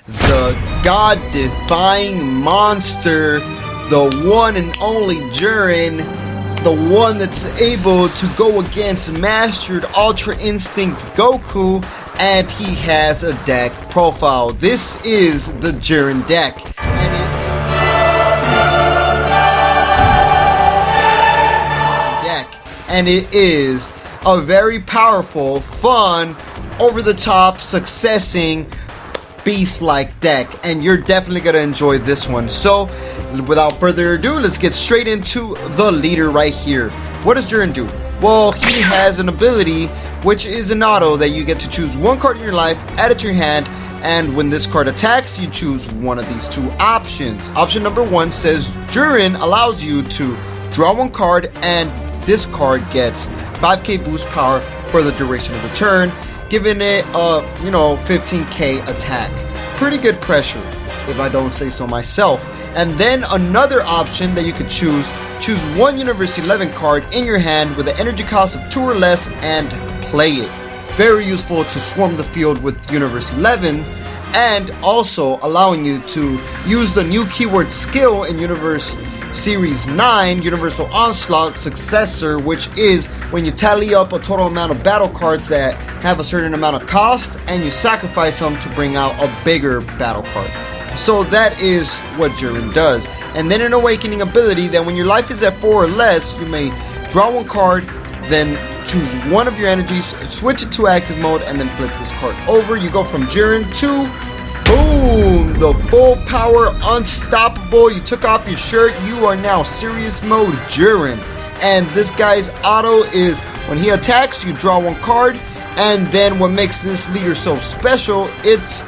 the god-defying monster, the one and only Jiren, the one that's able to go against Mastered Ultra Instinct Goku, and he has a deck profile. This is the Jiren deck, and it is a very powerful, fun, over-the-top, successing, beast-like deck, and you're definitely gonna enjoy this one. So without further ado, let's get straight into the leader right here. What does Jiren do? Well, he has an ability which is an auto that you get to choose one card in your life, add it to your hand, and when this card attacks, you choose one of these two options. Option number one says Jiren allows you to draw one card, and this card gets 5k boost power for the duration of the turn, giving it a 15k attack. Pretty good pressure, if I don't say so myself. And then another option that you could choose one Universe 11 card in your hand with an energy cost of 2 or less and play it. Very useful to swarm the field with Universe 11, and also allowing you to use the new keyword skill in Universe Series 9, Universal Onslaught Successor, which is when you tally up a total amount of battle cards that have a certain amount of cost and you sacrifice them to bring out a bigger battle card. So that is what Jiren does. And then an awakening ability that when your life is at 4 or less, you may draw one card, then choose one of your energies, switch it to active mode, and then flip this card over. You go from Jiren to boom, the full power, unstoppable. You took off your shirt, you are now serious mode Jiren. And this guy's auto is when he attacks, you draw one card, and then what makes this leader so special, it's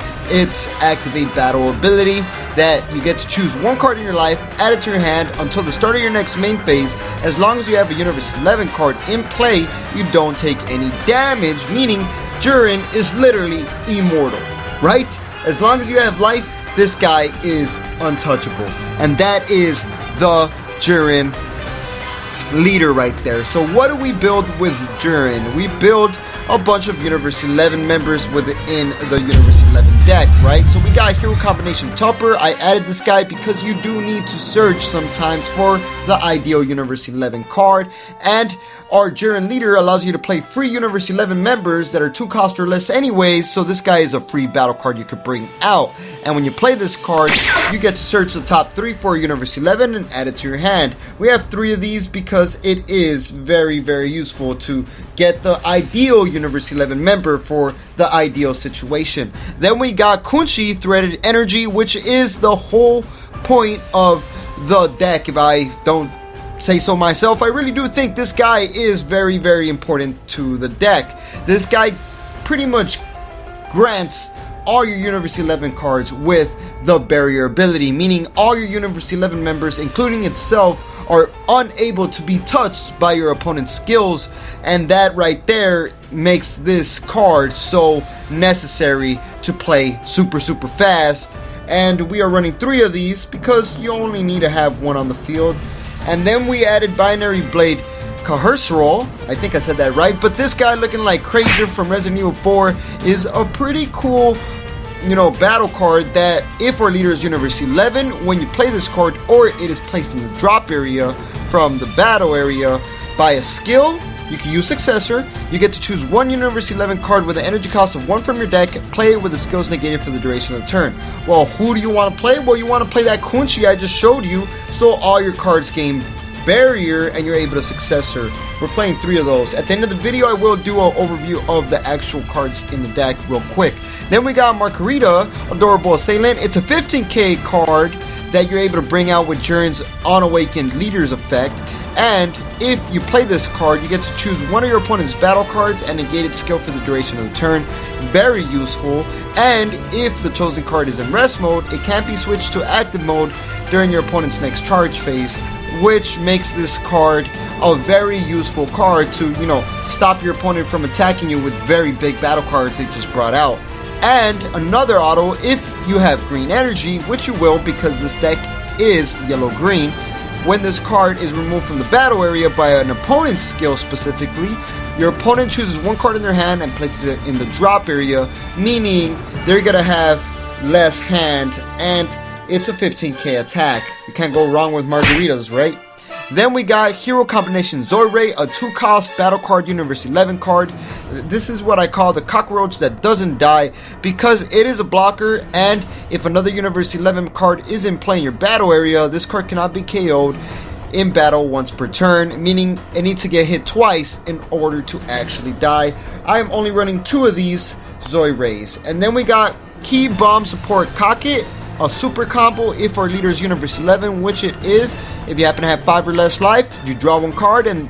activate battle ability that you get to choose one card in your life, add it to your hand until the start of your next main phase. As long as you have a Universe 11 card in play, you don't take any damage, meaning Jiren is literally immortal, right? As long as you have life, this guy is untouchable. And that is the Jiren leader right there. So what do we build with Jiren? We build a bunch of Universe 11 members within the Universe 11 deck, right? So we got Hero Combination Tupper. I added this guy because you do need to search sometimes for the ideal Universe 11 card, and our Jiren leader allows you to play free Universe 11 members that are 2 cost or less anyways, so this guy is a free battle card you could bring out. And when you play this card, you get to search the top 3 for Universe 11 and add it to your hand. We have 3 of these because it is very, very useful to get the ideal Universe 11 member for the ideal situation. Then we got Kunshi Threaded Energy, which is the whole point of the deck. If I don't say so myself, I really do think this guy is very, very important to the deck. This guy pretty much grants all your Universe 11 cards with the barrier ability, meaning all your Universe 11 members, including itself, are unable to be touched by your opponent's skills, and that right there makes this card so necessary to play super fast. And we are running 3 of these because you only need to have 1 on the field. And then we added Binary Blade Caherserol, I think I said that right, but this guy looking like Krazer from Resident Evil 4 is a pretty cool battle card that if our leader is Universe 11, when you play this card or it is placed in the drop area from the battle area by a skill, you can use Successor. You get to choose one Universe 11 card with an energy cost of 1 from your deck, play it with the skills negated for the duration of the turn. Well, who do you want to play? Well, you want to play that Kunshi I just showed you, so all your cards gain barrier and you're able to Successor. We're playing 3 of those. At the end of the video, I will do an overview of the actual cards in the deck real quick. Then we got Margarita, Adorable Assailant. It's a 15k card that you're able to bring out with Jiren's Unawakened Leader's effect. And if you play this card, you get to choose one of your opponent's battle cards and negate its skill for the duration of the turn. Very useful. And if the chosen card is in rest mode, it can't be switched to active mode during your opponent's next charge phase, which makes this card a very useful card to, stop your opponent from attacking you with very big battle cards they just brought out. And another auto, if you have green energy, which you will because this deck is yellow-green, when this card is removed from the battle area by an opponent's skill specifically, your opponent chooses one card in their hand and places it in the drop area, meaning they're going to have less hand, and it's a 15k attack. You can't go wrong with margaritas, right? Then we got Hero Combination Zoidray, a 2-cost battle card, Universe 11 card. This is what I call the cockroach that doesn't die, because it is a blocker, and if another Universe 11 card is in play in your battle area, this card cannot be KO'd in battle once per turn, meaning it needs to get hit twice in order to actually die. I am only running 2 of these Zoidrays. And then we got Key Bomb Support Cocket, a super combo if our leader is Universe 11, which it is. If you happen to have 5 or less life, you draw 1 card and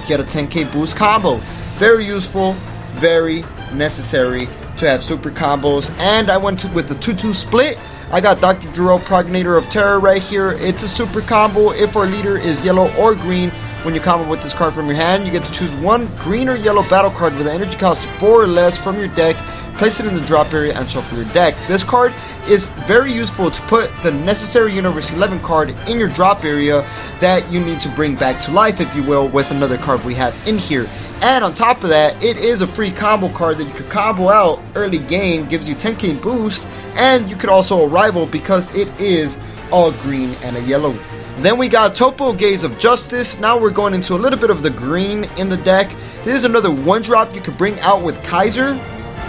get a 10k boost combo. Very useful, very necessary to have super combos. And I went with the 2-2 split. I got Dr. Gero, Progenitor of Terror right here. It's a super combo if our leader is yellow or green. When you combo with this card from your hand, you get to choose 1 green or yellow battle card with an energy cost of 4 or less from your deck, place it in the drop area, and shuffle your deck. This card is very useful to put the necessary Universe 11 card in your drop area that you need to bring back to life, if you will, with another card we have in here. And on top of that, it is a free combo card that you could combo out early game, gives you 10k boost, and you could also rival because it is all green and a yellow. Then we got Topo Gaze of Justice. Now we're going into a little bit of the green in the deck. This is another 1-drop you could bring out with Kaiser.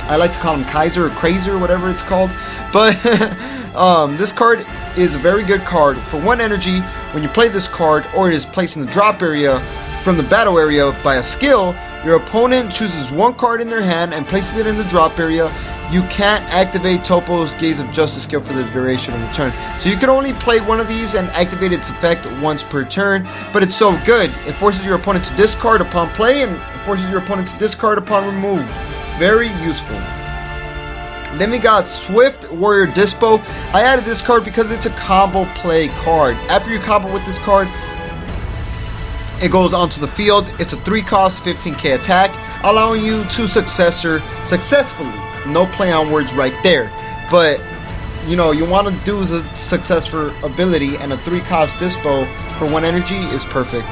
I like to call him Kaiser or Crazer, whatever it's called. But this card is a very good card. For 1 energy, when you play this card or it is placed in the drop area from the battle area by a skill, your opponent chooses 1 card in their hand and places it in the drop area. You can't activate Topo's Gaze of Justice skill for the duration of the turn. So you can only play 1 of these and activate its effect once per turn, but it's so good. It forces your opponent to discard upon play and forces your opponent to discard upon remove. Very useful. Then we got Swift Warrior Dispo. I added this card because it's a combo play card. After you combo with this card, it goes onto the field. It's a 3-cost 15k attack, allowing you to successfully. No play on words right there. But you know, you want to do the successful ability, and a 3-cost Dispo for 1 energy is perfect.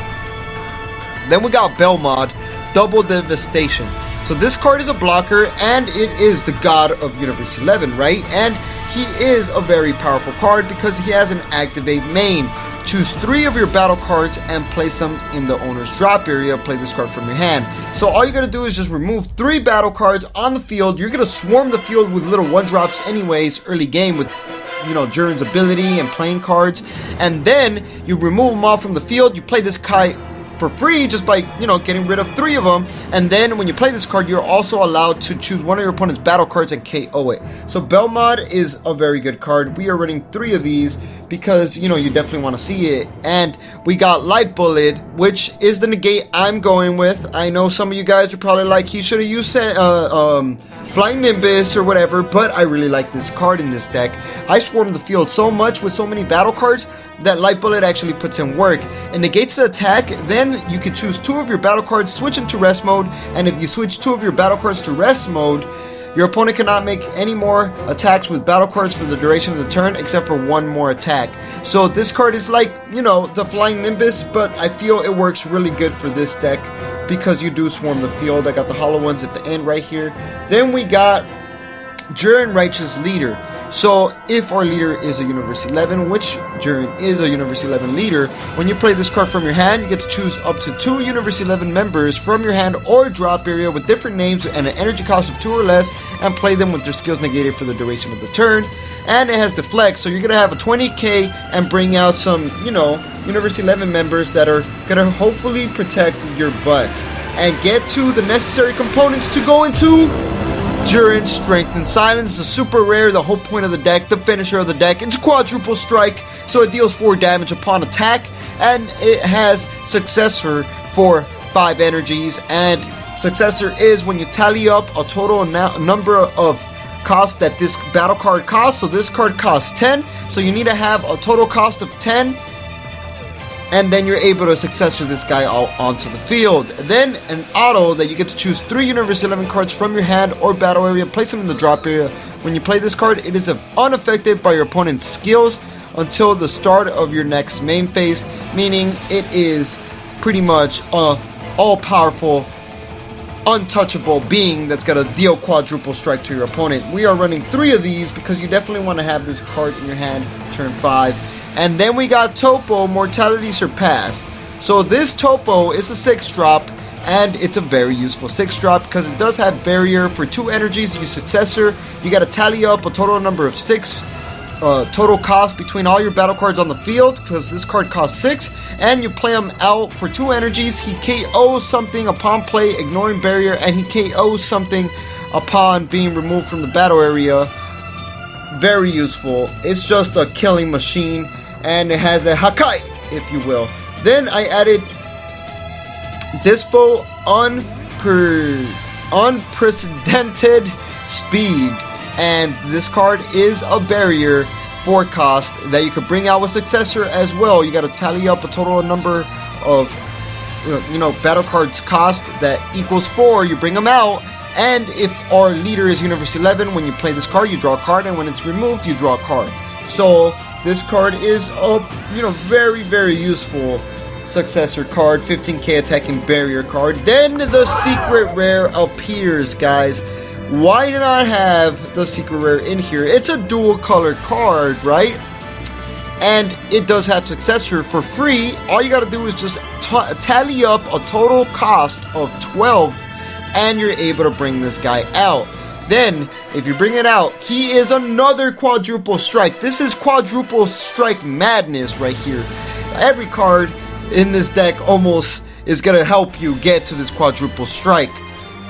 Then we got Belmod, Double Devastation. So this card is a blocker, and it is the god of Universe 11, right? And he is a very powerful card because he has an activate main. Choose 3 of your battle cards and place them in the owner's drop area. Play this card from your hand. So all you gotta do is just remove 3 battle cards on the field. You're gonna swarm the field with little 1-drops anyways early game with, you know, Jiren's ability and playing cards. And then you remove them all from the field. You play this Kai for free just by, you know, getting rid of 3 of them. And then when you play this card, you're also allowed to choose 1 of your opponent's battle cards and KO it. So Belmod is a very good card. We are running 3 of these because, you know, you definitely want to see it. And we got Light Bullet, which is the negate I'm going with. I know some of you guys are probably like, he should have used Flying Nimbus or whatever, but I really like this card in this deck. I swarm the field so much with so many battle cards that Light Bullet actually puts in work. It negates the attack. Then you can choose 2 of your battle cards, switch into rest mode, and if you switch 2 of your battle cards to rest mode, your opponent cannot make any more attacks with battle cards for the duration of the turn except for 1 more attack. So this card is like, you know, the Flying Nimbus, but I feel it works really good for this deck because you do swarm the field. I got the hollow ones at the end right here. Then we got Jiren Righteous Leader. So if our leader is a Universe 11, which Jiren is a Universe 11 leader, when you play this card from your hand, you get to choose up to 2 Universe 11 members from your hand or drop area with different names and an energy cost of 2 or less, and play them with their skills negated for the duration of the turn. And it has Deflect, so you're going to have a 20k and bring out some, you know, Universe 11 members that are going to hopefully protect your butt and get to the necessary components to go into Jiren's Strength and Silence, the super rare, the whole point of the deck, the finisher of the deck. It's a quadruple strike, so it deals 4 damage upon attack, and it has Successor for 5 energies. And Successor is when you tally up a total number of costs that this battle card costs. So this card costs 10, so you need to have a total cost of 10, and then you're able to successor this guy all onto the field. Then an auto that you get to choose 3 Universe 11 cards from your hand or battle area, place them in the drop area. When you play this card, it is unaffected by your opponent's skills until the start of your next main phase, meaning it is pretty much a all-powerful untouchable being that's gonna deal quadruple strike to your opponent. We are running 3 of these because you definitely want to have this card in your hand turn 5. And then we got Topo, Mortality Surpassed. So this Topo is a 6-drop, and it's a very useful 6-drop because it does have barrier for 2 energies. Use Successor. You gotta tally up a total number of 6 total cost between all your battle cards on the field, because this card costs 6, and you play him out for 2 energies. He KOs something upon play, ignoring barrier, and he KOs something upon being removed from the battle area. Very useful. It's just a killing machine, and it has a Hakai, if you will. Then I added Dispo Unprecedented Speed, and this card is a barrier for cost that you could bring out with Successor as well. You got to tally up a total number of battle cards cost that equals 4. You bring them out, and if our leader is Universe 11, when you play this card, you draw a card, and when it's removed, you draw a card. So this card is a very, very useful Successor card, 15k attacking barrier card. Then the secret rare appears, guys. Why not have the secret rare in here? It's a dual color card, right? And it does have Successor for free. All you gotta do is just tally up a total cost of 12, and you're able to bring this guy out. Then, if you bring it out, he is another quadruple strike. This is quadruple strike madness right here. Every card in this deck almost is going to help you get to this quadruple strike.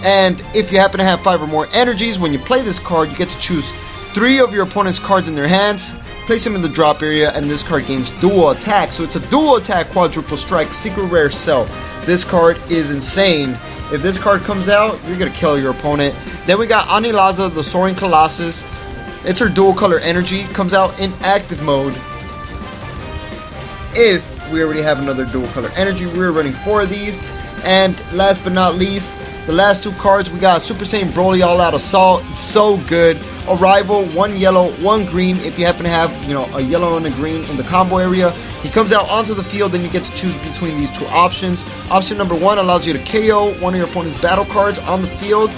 And if you happen to have 5 or more energies, when you play this card, you get to choose 3 of your opponent's cards in their hands, place them in the drop area, and this card gains dual attack. So it's a dual attack quadruple strike secret rare cell. This card is insane. If this card comes out, you're going to kill your opponent. Then we got Anilaza, the Soaring Colossus. It's her dual color energy. Comes out in active mode. If we already have another dual color energy, we're running 4 of these. And last but not least, the last 2 cards, we got Super Saiyan Broly All Out Assault. It's so good. Arrival, 1 yellow, 1 green. If you happen to have, a yellow and a green in the combo area, he comes out onto the field, and you get to choose between these 2 options. Option number 1 allows you to KO one of your opponent's battle cards on the field,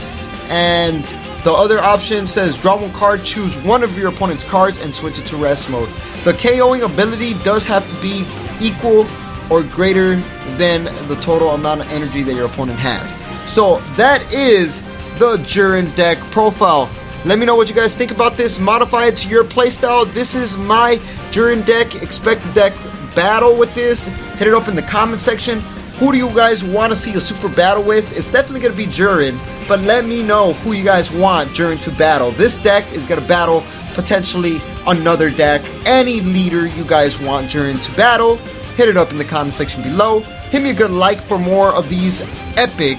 and the other option says draw 1 card, choose one of your opponent's cards, and switch it to rest mode. The KOing ability does have to be equal or greater than the total amount of energy that your opponent has. So that is the Jiren deck profile. Let me know what you guys think about this. Modify it to your playstyle. This is my Jiren deck. Expect the deck battle with this. Hit it up in the comment section. Who do you guys want to see a super battle with? It's definitely going to be Jiren, but let me know who you guys want Jiren to battle. This deck is going to battle potentially another deck. Any leader you guys want Jiren to battle, hit it up in the comment section below. Hit me a good like for more of these epic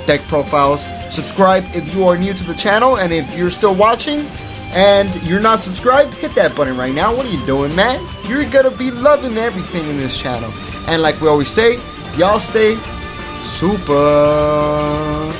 deck profiles. Subscribe if you are new to the channel, and if you're still watching and you're not subscribed, hit that button right now. What are you doing, man? You're gonna be loving everything in this channel. And like we always say, y'all stay super.